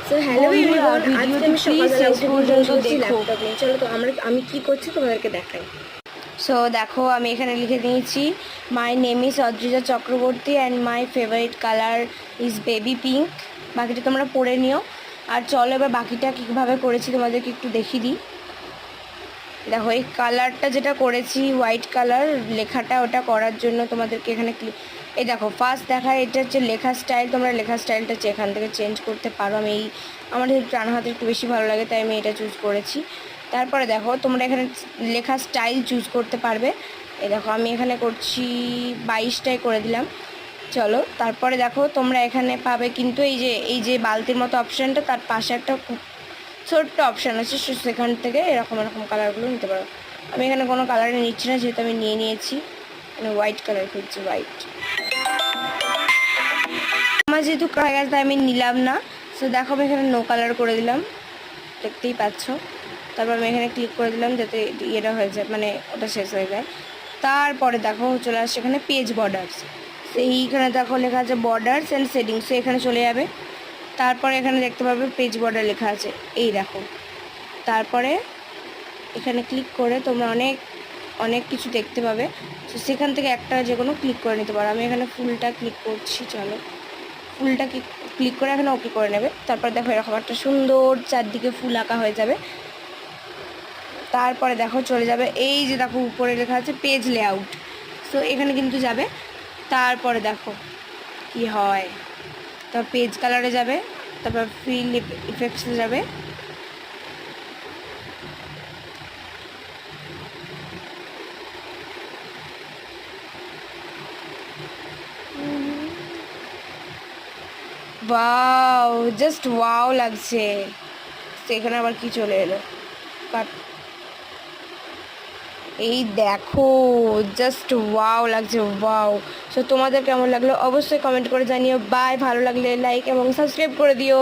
So hello everyone, আজকে আমি সকালবেলা উঠে পর্যন্ত বসেছি দেখো। ল্যাপটপ নিয়ে। চলো তো আমি কি করছি তোমাদেরকে দেখাই। সো দেখো, আমি এখানে লিখে নিয়েছি my name is Adrija Chakraborty and my favourite colour is baby pink. বাকিটা তোমরা পড়ে নিও। আর চলো এবার বাকিটা কীভাবে করেছি তোমাদেরকে একটু দেখিয়ে দিই। দেখো, এই কালারটা যেটা করেছি হোয়াইট কালার, লেখাটা ওটা করার জন্য তোমাদেরকে এখানে এই দেখো ফার্স্ট দেখায় এটা হচ্ছে লেখার স্টাইল। তোমরা লেখার স্টাইলটা এখান থেকে চেঞ্জ করতে পারো। আমি আমার ডান হাতে একটু বেশি ভালো লাগে তাই আমি এটা চুজ করেছি। তারপরে দেখো তোমরা এখানে লেখার স্টাইল চুজ করতে পারবে। এই দেখো আমি এখানে করছি 22টাই করে দিলাম। চলো তারপরে দেখো তোমরা এখানে পাবে কিন্তু এই যে বালতির মতো অপশানটা, তার পাশে একটা ছোট্ট অপশান আছে, সেখান থেকে এরকম কালারগুলো নিতে পারো। আমি এখানে কোনো কালারে নিচ্ছি না, যেহেতু আমি নিয়ে নিয়েছি মানে হোয়াইট কালার খুঁজছি, হোয়াইট। আমার যেহেতু হয়ে গেছে তাই আমি নিলাম না। সো দেখো আমি এখানে নো কালার করে দিলাম, দেখতেই পাচ্ছ। তারপর আমি এখানে ক্লিক করে দিলাম যাতে ইয়েটা হয়ে যায়, মানে ওটা শেষ হয়ে যায়। তারপরে দেখো চলে আসছে এখানে পেজ বর্ডার্স। সেইখানে দেখো লেখা আছে বর্ডার্স অ্যান্ড সেটিংস, এখানে চলে যাবে। তারপরে এখানে দেখতে পাবে পেজ বর্ডার লেখা আছে, এই দেখো। তারপরে এখানে ক্লিক করে তোমরা অনেক কিছু দেখতে পাবে। তো সেখান থেকে একটা যে কোনো ক্লিক করে নিতে পারো। আমি এখানে ফুলটা ক্লিক করছি। চলো ফুলটা ক্লিক করে এখানে ওকে করে নেবে। তারপর দেখো এরকম একটা সুন্দর চারদিকে ফুল আঁকা হয়ে যাবে। তারপরে দেখো চলে যাবে এই যে দেখো উপরে লেখা আছে পেজ লেআউট। সো এখানে কিন্তু যাবে। তারপরে দেখো কি হয়, তারপর পেজ কালারে যাবে, তারপর ফিল ইফেক্টসে যাবে। ওয়াও, জাস্ট ওয়াও লাগছে। সেখানে আবার কি চলে এলো, বাট এই দেখো জাস্ট ওয়াও লাগছে, ওয়াও। সো তোমাদের কেমন লাগলো অবশ্যই কমেন্ট করে জানিও। বাই, ভালো লাগলে লাইক এবং সাবস্ক্রাইব করে দিও।